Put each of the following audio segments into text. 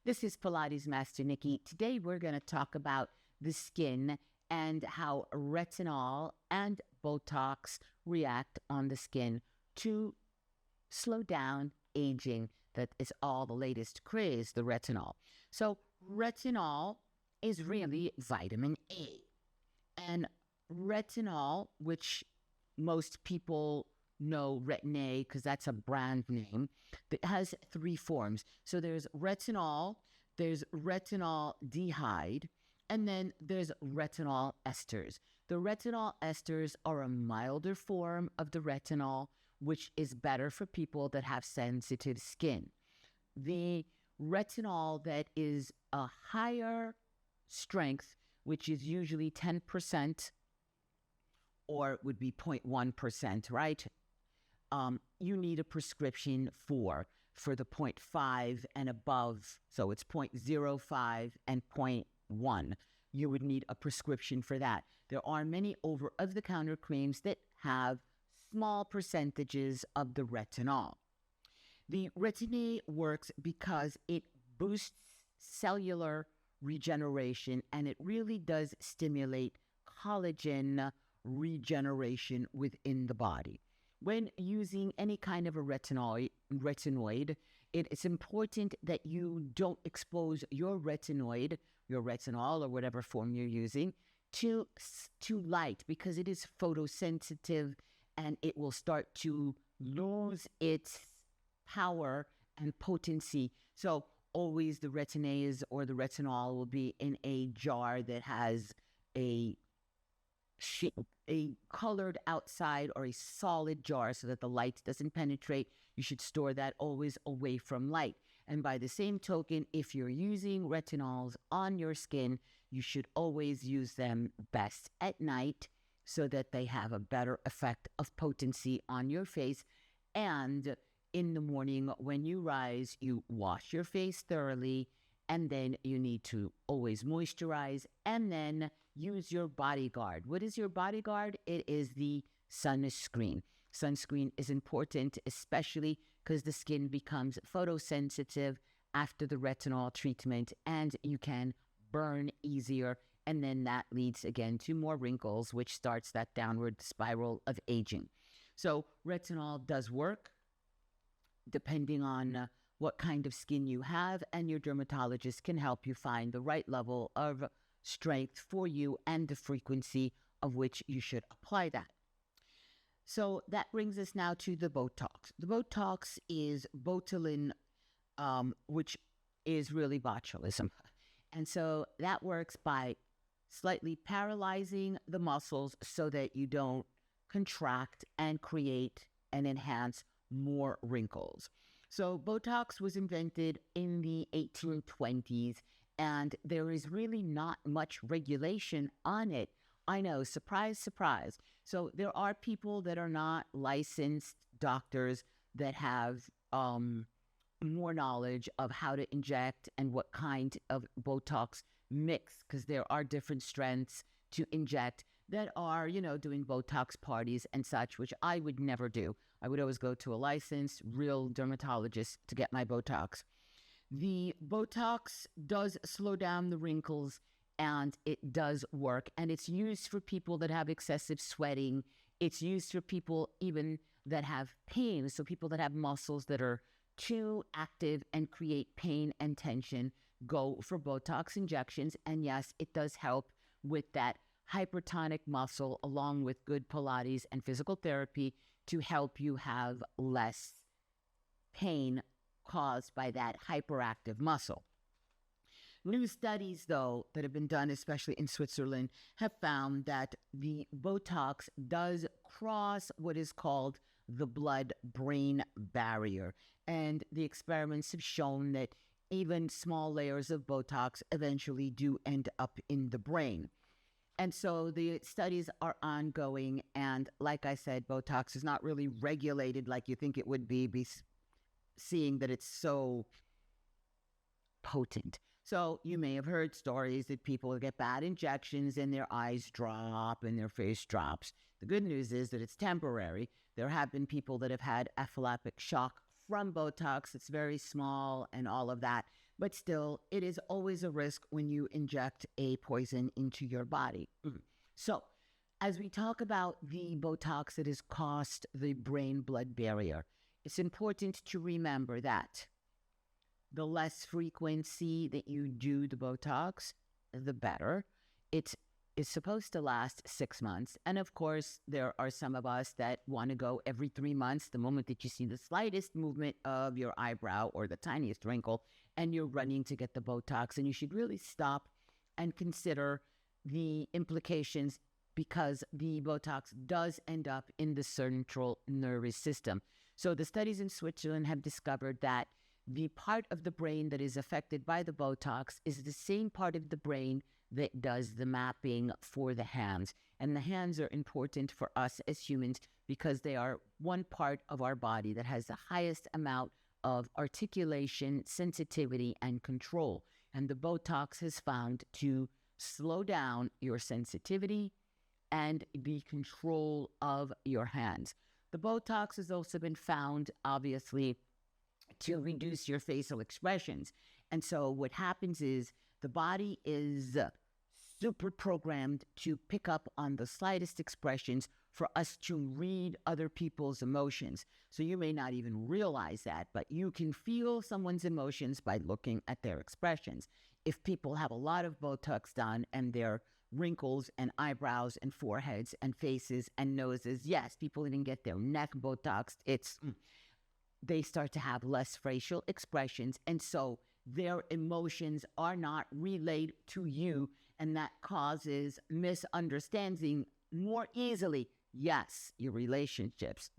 This is Pilates Master Nikki. Today we're going to talk about the skin and how retinol and Botox react on the skin to slow down aging. That is all the latest craze, the retinol. So retinol is really vitamin A. And retinol, which most people know Retin-A because that's a brand name, that has three forms. So there's retinol, there's retinaldehyde, and then there's retinol esters. The retinol esters are a milder form of the retinol, which is better for people that have sensitive skin. The retinol that is a higher strength, which is usually 10% or would be 0.1%, right? You need a prescription for the 0.5 and above. So it's 0.05 and 0.1. You would need a prescription for that. There are many over-the-counter creams that have small percentages of the retinol. The Retin-A works because it boosts cellular regeneration, and it really does stimulate collagen regeneration within the body. When using any kind of a retinoid, it is important that you don't expose your retinol or whatever form you're using to light, because it is photosensitive and it will start to lose its power and potency. So always the Retin-A's or the retinol will be in a jar that has a colored outside or a solid jar so that the light doesn't penetrate. You should store that always away from light. And by the same token, if you're using retinols on your skin, you should always use them best at night so that they have a better effect of potency on your face. And in the morning when you rise, you wash your face thoroughly, and then you need to always moisturize and then use your bodyguard. What is your bodyguard? It is the sunscreen. Sunscreen is important, especially because the skin becomes photosensitive after the retinol treatment and you can burn easier. And then that leads again to more wrinkles, which starts that downward spiral of aging. So retinol does work depending on what kind of skin you have, and your dermatologist can help you find the right level of strength for you and the frequency of which you should apply that. So that brings us now to the Botox. The Botox is botulinum, which is really botulism. And so that works by slightly paralyzing the muscles so that you don't contract and create and enhance more wrinkles. So Botox was invented in the 1820s, and there is really not much regulation on it. I know, surprise, surprise. So there are people that are not licensed doctors that have more knowledge of how to inject and what kind of Botox mix, because there are different strengths to inject that are, doing Botox parties and such, which I would never do. I would always go to a licensed, real dermatologist to get my Botox. The Botox does slow down the wrinkles, and it does work. And it's used for people that have excessive sweating. It's used for people even that have pain. So people that have muscles that are too active and create pain and tension go for Botox injections. And yes, it does help with that hypertonic muscle, along with good Pilates and physical therapy to help you have less pain caused by that hyperactive muscle. New studies, though, that have been done, especially in Switzerland, have found that the Botox does cross what is called the blood-brain barrier. And the experiments have shown that even small layers of Botox eventually do end up in the brain. And so the studies are ongoing, and like I said, Botox is not really regulated like you think it would be seeing that it's so potent. So you may have heard stories that people get bad injections and their eyes drop and their face drops. The good news is that it's temporary. There have been people that have had anaphylactic shock from Botox. It's very small and all of that. But still, it is always a risk when you inject a poison into your body. So, as we talk about the Botox that has crossed the brain-blood barrier, it's important to remember that the less frequency that you do the Botox, the better. It is supposed to last 6 months. And of course, there are some of us that want to go every 3 months, the moment that you see the slightest movement of your eyebrow or the tiniest wrinkle, and you're running to get the Botox. And you should really stop and consider the implications, because the Botox does end up in the central nervous system. So the studies in Switzerland have discovered that the part of the brain that is affected by the Botox is the same part of the brain that does the mapping for the hands. And the hands are important for us as humans because they are one part of our body that has the highest amount of articulation, sensitivity, and control. And the Botox has found to slow down your sensitivity and the control of your hands. The Botox has also been found, obviously, to reduce your facial expressions. And so what happens is the body is super programmed to pick up on the slightest expressions for us to read other people's emotions. So you may not even realize that, but you can feel someone's emotions by looking at their expressions. If people have a lot of Botox done and their wrinkles and eyebrows and foreheads and faces and noses, yes, people didn't get their neck Botoxed, they start to have less facial expressions, and so their emotions are not relayed to you, and that causes misunderstanding more easily. Yes, your relationships.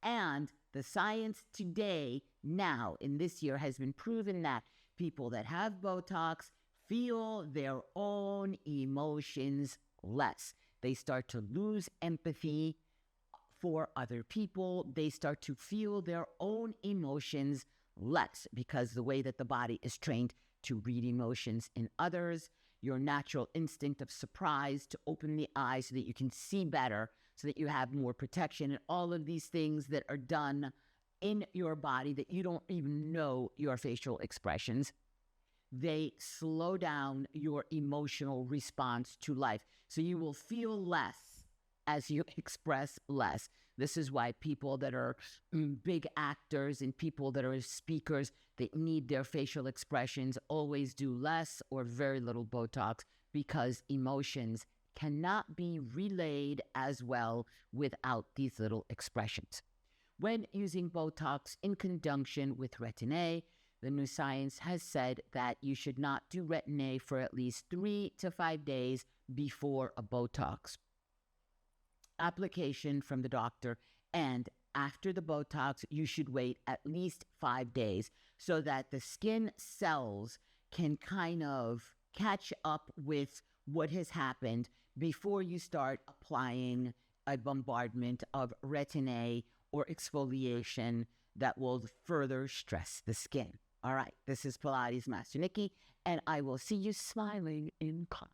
And the science today, now, in this year, has been proven that people that have Botox feel their own emotions less. They start to lose empathy for other people. They start to feel their own emotions less because the way that the body is trained to read emotions in others, your natural instinct of surprise to open the eyes so that you can see better, so that you have more protection, and all of these things that are done in your body that you don't even know your facial expressions, they slow down your emotional response to life. So you will feel less as you express less. This is why people that are big actors and people that are speakers that need their facial expressions always do less or very little Botox, because emotions cannot be relayed as well without these little expressions. When using Botox in conjunction with Retin-A, the new science has said that you should not do Retin-A for at least 3 to 5 days before a Botox application from the doctor, and after the Botox, you should wait at least 5 days so that the skin cells can kind of catch up with what has happened before you start applying a bombardment of Retin-A or exfoliation that will further stress the skin. All right, this is Pilates Master Nikki, and I will see you smiling in class.